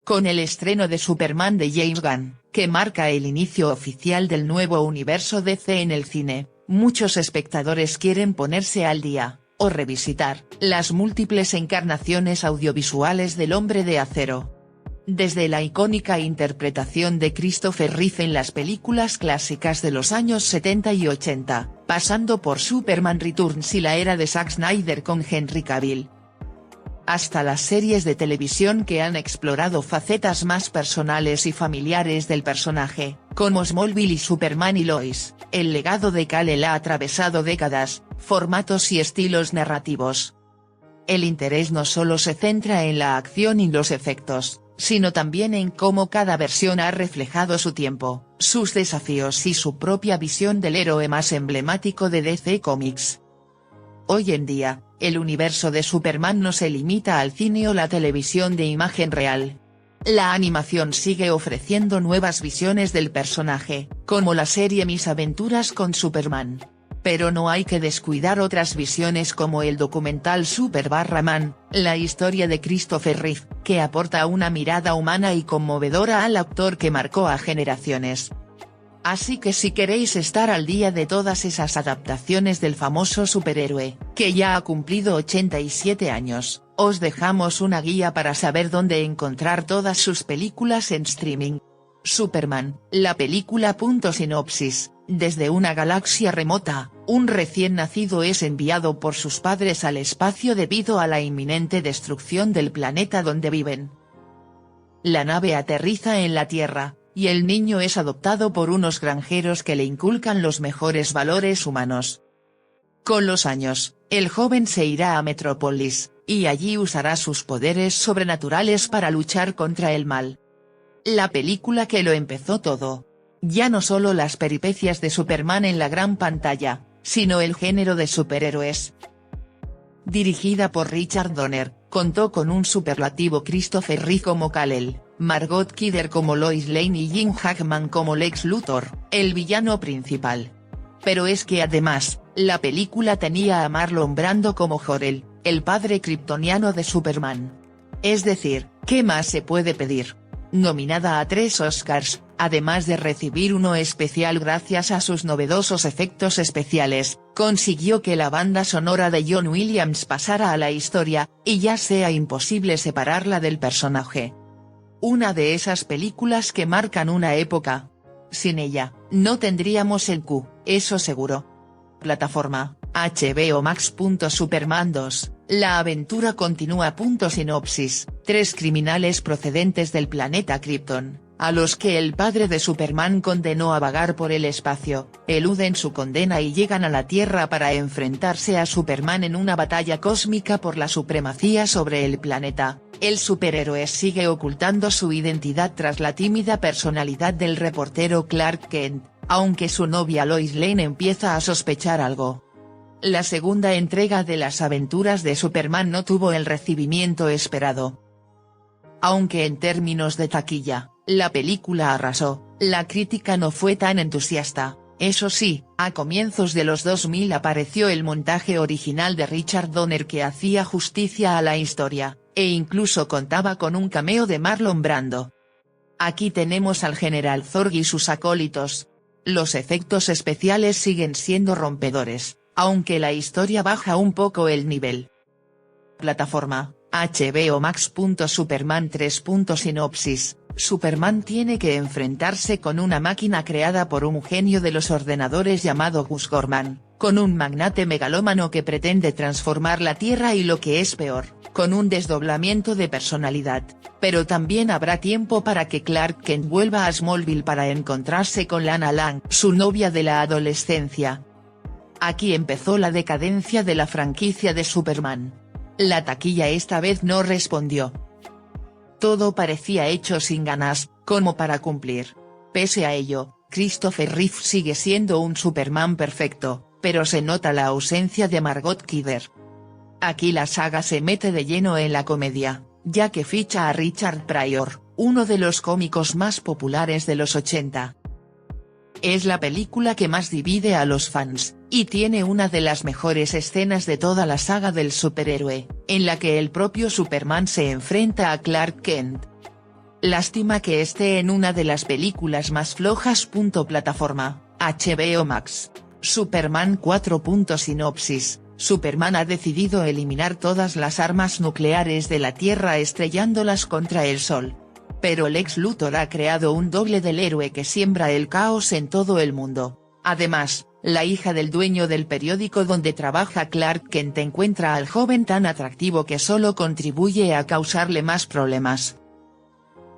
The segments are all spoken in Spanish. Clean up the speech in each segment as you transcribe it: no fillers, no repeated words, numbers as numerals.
Con el estreno de Superman de James Gunn, que marca el inicio oficial del nuevo universo DC en el cine, muchos espectadores quieren ponerse al día, o revisitar, las múltiples encarnaciones audiovisuales del Hombre de Acero. Desde la icónica interpretación de Christopher Reeve en las películas clásicas de los años 70 y 80, pasando por Superman Returns y la era de Zack Snyder con Henry Cavill, hasta las series de televisión que han explorado facetas más personales y familiares del personaje, como Smallville y Superman y Lois, el legado de Kal-El ha atravesado décadas, formatos y estilos narrativos. El interés no solo se centra en la acción y los efectos, sino también en cómo cada versión ha reflejado su tiempo, sus desafíos y su propia visión del héroe más emblemático de DC Comics. Hoy en día, el universo de Superman no se limita al cine o la televisión de imagen real. La animación sigue ofreciendo nuevas visiones del personaje, como la serie Mis aventuras con Superman. Pero no hay que descuidar otras visiones como el documental Superman, la historia de Christopher Reeve, que aporta una mirada humana y conmovedora al actor que marcó a generaciones. Así que si queréis estar al día de todas esas adaptaciones del famoso superhéroe, que ya ha cumplido 87 años, os dejamos una guía para saber dónde encontrar todas sus películas en streaming. Superman, la película. Sinopsis: desde una galaxia remota, un recién nacido es enviado por sus padres al espacio debido a la inminente destrucción del planeta donde viven. La nave aterriza en la Tierra, y el niño es adoptado por unos granjeros que le inculcan los mejores valores humanos. Con los años, el joven se irá a Metrópolis, y allí usará sus poderes sobrenaturales para luchar contra el mal. La película que lo empezó todo. Ya no solo las peripecias de Superman en la gran pantalla, sino el género de superhéroes. Dirigida por Richard Donner, contó con un superlativo Christopher Reeve como Kal-El, Margot Kidder como Lois Lane y Jim Hackman como Lex Luthor, el villano principal. Pero es que además, la película tenía a Marlon Brando como Jor-El, el padre kryptoniano de Superman. Es decir, ¿qué más se puede pedir? Nominada a 3 Oscars, además de recibir uno especial gracias a sus novedosos efectos especiales, consiguió que la banda sonora de John Williams pasara a la historia, y ya sea imposible separarla del personaje. Una de esas películas que marcan una época. Sin ella, no tendríamos el Q, eso seguro. Plataforma: HBO Max. Superman 2, la aventura continúa. Sinopsis: 3 criminales procedentes del planeta Krypton, a los que el padre de Superman condenó a vagar por el espacio, eluden su condena y llegan a la Tierra para enfrentarse a Superman en una batalla cósmica por la supremacía sobre el planeta. El superhéroe sigue ocultando su identidad tras la tímida personalidad del reportero Clark Kent, aunque su novia Lois Lane empieza a sospechar algo. La segunda entrega de las aventuras de Superman no tuvo el recibimiento esperado. Aunque en términos de taquilla, la película arrasó, la crítica no fue tan entusiasta. Eso sí, a comienzos de los 2000 apareció el montaje original de Richard Donner que hacía justicia a la historia, e incluso contaba con un cameo de Marlon Brando. Aquí tenemos al General Zod y sus acólitos. Los efectos especiales siguen siendo rompedores, aunque la historia baja un poco el nivel. Plataforma: HBO Max. Superman 3. Sinopsis: Superman tiene que enfrentarse con una máquina creada por un genio de los ordenadores llamado Gus Gorman, con un magnate megalómano que pretende transformar la Tierra y lo que es peor, con un desdoblamiento de personalidad. Pero también habrá tiempo para que Clark Kent vuelva a Smallville para encontrarse con Lana Lang, su novia de la adolescencia. Aquí empezó la decadencia de la franquicia de Superman. La taquilla esta vez no respondió. Todo parecía hecho sin ganas, como para cumplir. Pese a ello, Christopher Reeve sigue siendo un Superman perfecto, pero se nota la ausencia de Margot Kidder. Aquí la saga se mete de lleno en la comedia, ya que ficha a Richard Pryor, uno de los cómicos más populares de los 80. Es la película que más divide a los fans, y tiene una de las mejores escenas de toda la saga del superhéroe, en la que el propio Superman se enfrenta a Clark Kent. Lástima que esté en una de las películas más flojas. Plataforma, HBO Max. Superman 4. Sinopsis. Superman ha decidido eliminar todas las armas nucleares de la Tierra estrellándolas contra el Sol. Pero Lex Luthor ha creado un doble del héroe que siembra el caos en todo el mundo. Además, la hija del dueño del periódico donde trabaja Clark Kent encuentra al joven tan atractivo que solo contribuye a causarle más problemas.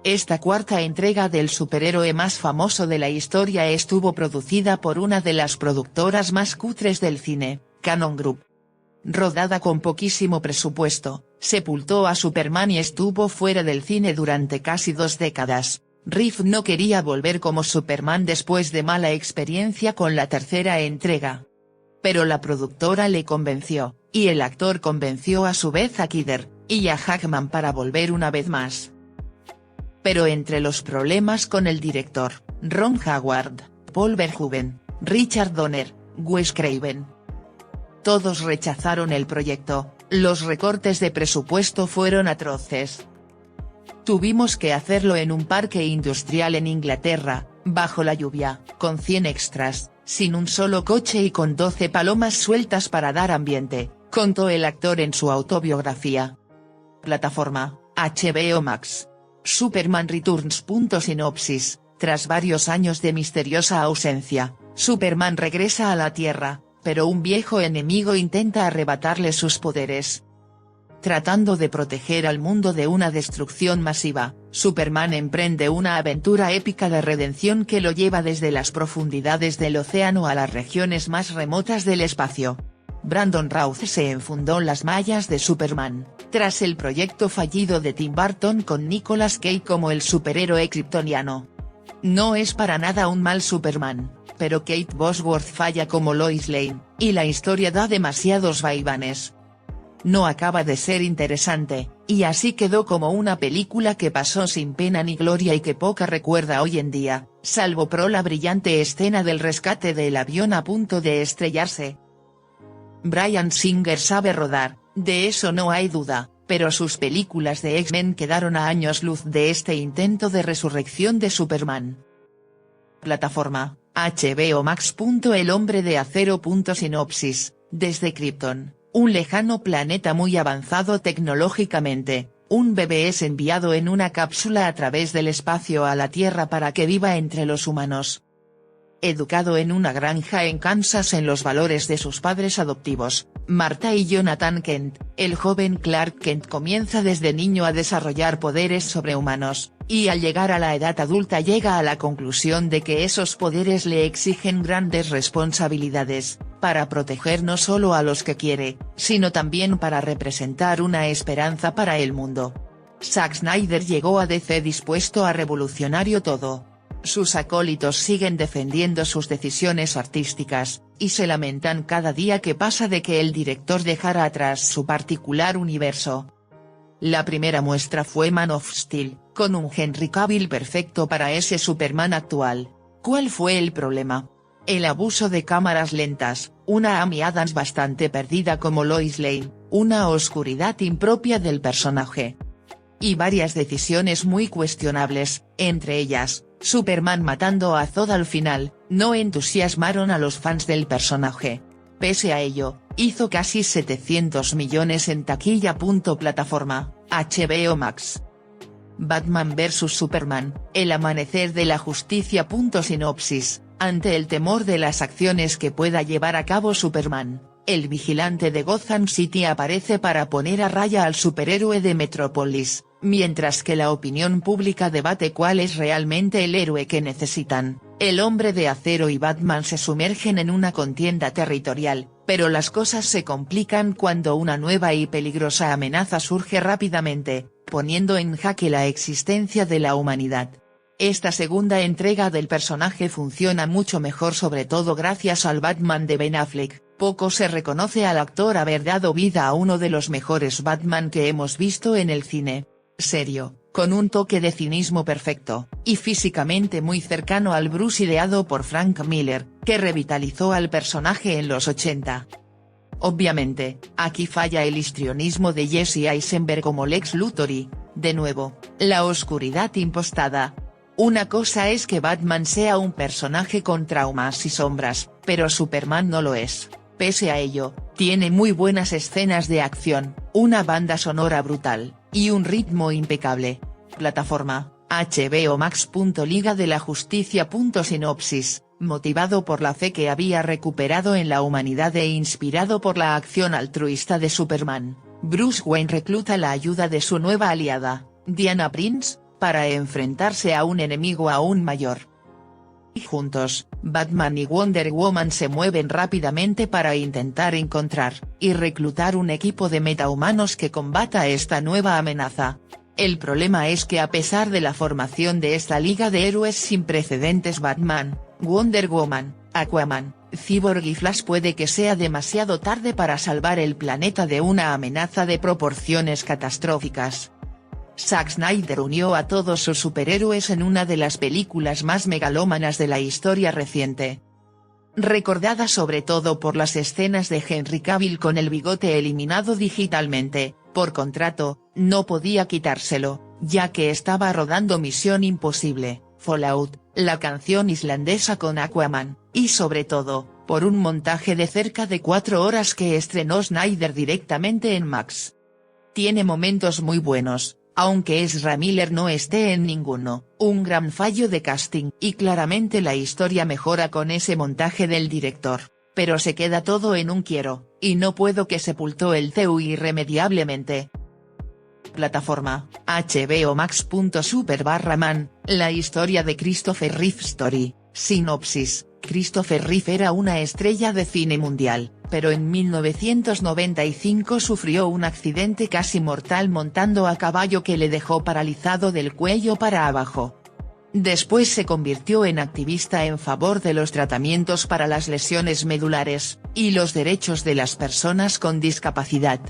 Esta cuarta entrega del superhéroe más famoso de la historia estuvo producida por una de las productoras más cutres del cine, Cannon Group. Rodada con poquísimo presupuesto, sepultó a Superman y estuvo fuera del cine durante casi 2 décadas. Reeve no quería volver como Superman después de mala experiencia con la tercera entrega. Pero la productora le convenció, y el actor convenció a su vez a Kidder, y a Hackman para volver una vez más. Pero entre los problemas con el director, Ron Howard, Paul Verhoeven, Richard Donner, Wes Craven, todos rechazaron el proyecto, los recortes de presupuesto fueron atroces. Tuvimos que hacerlo en un parque industrial en Inglaterra, bajo la lluvia, con 100 extras, sin un solo coche y con 12 palomas sueltas para dar ambiente, contó el actor en su autobiografía. Plataforma, HBO Max. Superman Returns. Sinopsis. Tras varios años de misteriosa ausencia, Superman regresa a la Tierra, pero un viejo enemigo intenta arrebatarle sus poderes. Tratando de proteger al mundo de una destrucción masiva, Superman emprende una aventura épica de redención que lo lleva desde las profundidades del océano a las regiones más remotas del espacio. Brandon Routh se enfundó en las mallas de Superman, tras el proyecto fallido de Tim Burton con Nicolas Cage como el superhéroe kryptoniano. No es para nada un mal Superman, pero Kate Bosworth falla como Lois Lane, y la historia da demasiados vaivanes. No acaba de ser interesante, y así quedó como una película que pasó sin pena ni gloria y que poca recuerda hoy en día, salvo por la brillante escena del rescate del avión a punto de estrellarse. Bryan Singer sabe rodar, de eso no hay duda, pero sus películas de X-Men quedaron a años luz de este intento de resurrección de Superman. Plataforma, HBO Max. El hombre de acero. Sinopsis. Desde Krypton, un lejano planeta muy avanzado tecnológicamente, un bebé es enviado en una cápsula a través del espacio a la Tierra para que viva entre los humanos. Educado en una granja en Kansas en los valores de sus padres adoptivos, Martha y Jonathan Kent, el joven Clark Kent comienza desde niño a desarrollar poderes sobrehumanos, y al llegar a la edad adulta llega a la conclusión de que esos poderes le exigen grandes responsabilidades, para proteger no solo a los que quiere, sino también para representar una esperanza para el mundo. Zack Snyder llegó a DC dispuesto a revolucionario todo. Sus acólitos siguen defendiendo sus decisiones artísticas, y se lamentan cada día que pasa de que el director dejara atrás su particular universo. La primera muestra fue Man of Steel, con un Henry Cavill perfecto para ese Superman actual. ¿Cuál fue el problema? El abuso de cámaras lentas, una Amy Adams bastante perdida como Lois Lane, una oscuridad impropia del personaje. Y varias decisiones muy cuestionables, entre ellas, Superman matando a Zod al final, no entusiasmaron a los fans del personaje. Pese a ello, hizo casi 700 millones en taquilla. Plataforma, HBO Max. Batman vs Superman, el amanecer de la justicia. Sinopsis. Ante el temor de las acciones que pueda llevar a cabo Superman, el vigilante de Gotham City aparece para poner a raya al superhéroe de Metrópolis, mientras que la opinión pública debate cuál es realmente el héroe que necesitan. El Hombre de Acero y Batman se sumergen en una contienda territorial, pero las cosas se complican cuando una nueva y peligrosa amenaza surge rápidamente, poniendo en jaque la existencia de la humanidad. Esta segunda entrega del personaje funciona mucho mejor, sobre todo gracias al Batman de Ben Affleck. Poco se reconoce al actor haber dado vida a uno de los mejores Batman que hemos visto en el cine. Serio, con un toque de cinismo perfecto, y físicamente muy cercano al Bruce ideado por Frank Miller, que revitalizó al personaje en los 80. Obviamente, aquí falla el histrionismo de Jesse Eisenberg como Lex Luthor y, de nuevo, la oscuridad impostada. Una cosa es que Batman sea un personaje con traumas y sombras, pero Superman no lo es. Pese a ello, tiene muy buenas escenas de acción, una banda sonora brutal, y un ritmo impecable. Plataforma, HBO Max. Liga de la Justicia. Sinopsis, motivado por la fe que había recuperado en la humanidad e inspirado por la acción altruista de Superman, Bruce Wayne recluta la ayuda de su nueva aliada, Diana Prince, para enfrentarse a un enemigo aún mayor. Y juntos, Batman y Wonder Woman se mueven rápidamente para intentar encontrar, y reclutar un equipo de metahumanos que combata esta nueva amenaza. El problema es que a pesar de la formación de esta liga de héroes sin precedentes, Batman, Wonder Woman, Aquaman, Cyborg y Flash puede que sea demasiado tarde para salvar el planeta de una amenaza de proporciones catastróficas. Zack Snyder unió a todos sus superhéroes en una de las películas más megalómanas de la historia reciente. Recordada sobre todo por las escenas de Henry Cavill con el bigote eliminado digitalmente, por contrato, no podía quitárselo, ya que estaba rodando Misión Imposible, Fallout, la canción islandesa con Aquaman, y sobre todo, por un montaje de cerca de 4 horas que estrenó Snyder directamente en Max. Tiene momentos muy buenos, aunque Ezra Miller no esté en ninguno, un gran fallo de casting, y claramente la historia mejora con ese montaje del director, pero se queda todo en un quiero, y no puedo que sepultó el CU irremediablemente. Plataforma, HBO Max. Super_man, la historia de Christopher Reeve Story, sinopsis. Christopher Reeve era una estrella de cine mundial, pero en 1995 sufrió un accidente casi mortal montando a caballo que le dejó paralizado del cuello para abajo. Después se convirtió en activista en favor de los tratamientos para las lesiones medulares, y los derechos de las personas con discapacidad.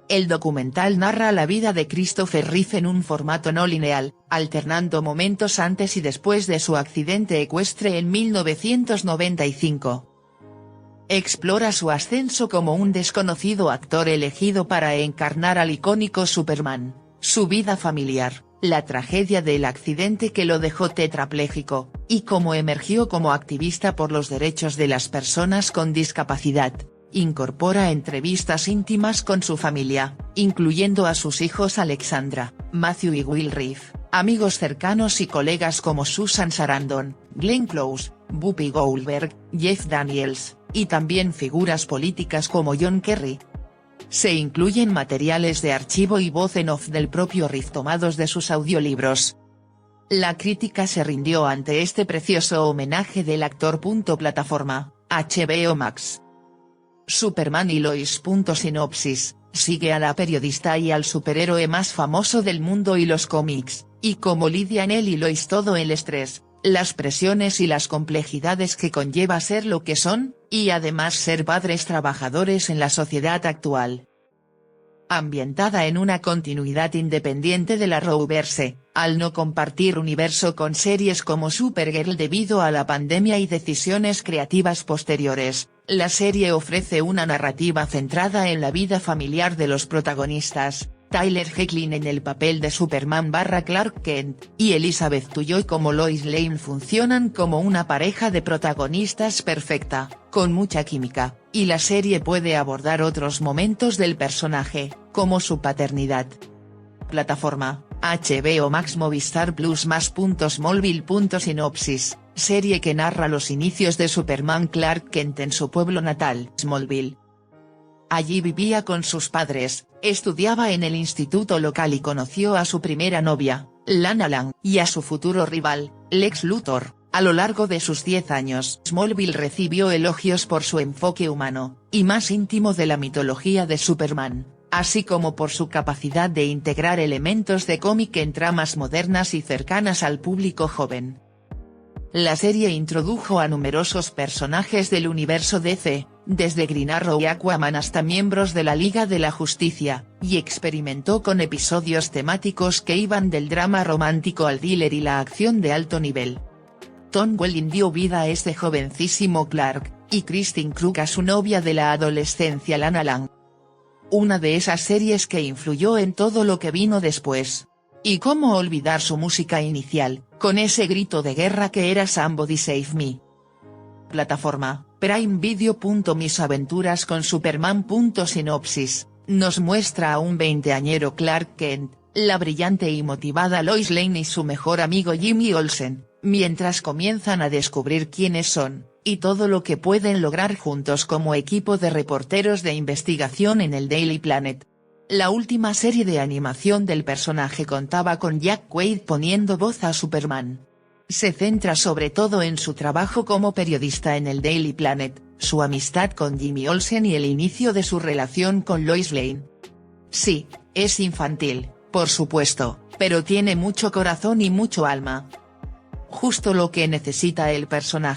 El documental narra la vida de Christopher Reeve en un formato no lineal, alternando momentos antes y después de su accidente ecuestre en 1995. Explora su ascenso como un desconocido actor elegido para encarnar al icónico Superman, su vida familiar, la tragedia del accidente que lo dejó tetrapléjico, y cómo emergió como activista por los derechos de las personas con discapacidad. Incorpora entrevistas íntimas con su familia, incluyendo a sus hijos Alexandra, Matthew y Will Reeve, amigos cercanos y colegas como Susan Sarandon, Glenn Close, Whoopi Goldberg, Jeff Daniels, y también figuras políticas como John Kerry. Se incluyen materiales de archivo y voz en off del propio Reeve tomados de sus audiolibros. La crítica se rindió ante este precioso homenaje del actor. Plataforma, HBO Max. Superman y Lois. Sinopsis, sigue a la periodista y al superhéroe más famoso del mundo y los cómics, y cómo lidian él y Lois todo el estrés, las presiones y las complejidades que conlleva ser lo que son, y además ser padres trabajadores en la sociedad actual. Ambientada en una continuidad independiente de la Arrowverse, al no compartir universo con series como Supergirl debido a la pandemia y decisiones creativas posteriores, la serie ofrece una narrativa centrada en la vida familiar de los protagonistas, Tyler Hoechlin en el papel de Superman/Clark Kent, y Elizabeth Tulloch como Lois Lane funcionan como una pareja de protagonistas perfecta, con mucha química, y la serie puede abordar otros momentos del personaje, como su paternidad. Plataforma, HBO Max. Movistar Plus más. Smallville. Sinopsis, serie que narra los inicios de Superman Clark Kent en su pueblo natal, Smallville. Allí vivía con sus padres, estudiaba en el instituto local y conoció a su primera novia, Lana Lang, y a su futuro rival, Lex Luthor. A lo largo de sus 10 años, Smallville recibió elogios por su enfoque humano, y más íntimo de la mitología de Superman, así como por su capacidad de integrar elementos de cómic en tramas modernas y cercanas al público joven. La serie introdujo a numerosos personajes del universo DC, desde Green Arrow y Aquaman hasta miembros de la Liga de la Justicia, y experimentó con episodios temáticos que iban del drama romántico al thriller y la acción de alto nivel. Tom Welling dio vida a este jovencísimo Clark, y Christine Krug a su novia de la adolescencia Lana Lang. Una de esas series que influyó en todo lo que vino después. Y cómo olvidar su música inicial, con ese grito de guerra que era Somebody Save Me. Plataforma, Prime Video. Mis aventuras con Superman. Sinopsis, nos muestra a un veinteañero Clark Kent, la brillante y motivada Lois Lane y su mejor amigo Jimmy Olsen, mientras comienzan a descubrir quiénes son, y todo lo que pueden lograr juntos como equipo de reporteros de investigación en el Daily Planet. La última serie de animación del personaje contaba con Jack Quaid poniendo voz a Superman. Se centra sobre todo en su trabajo como periodista en el Daily Planet, su amistad con Jimmy Olsen y el inicio de su relación con Lois Lane. Sí, es infantil, por supuesto, pero tiene mucho corazón y mucho alma. Justo lo que necesita el personaje.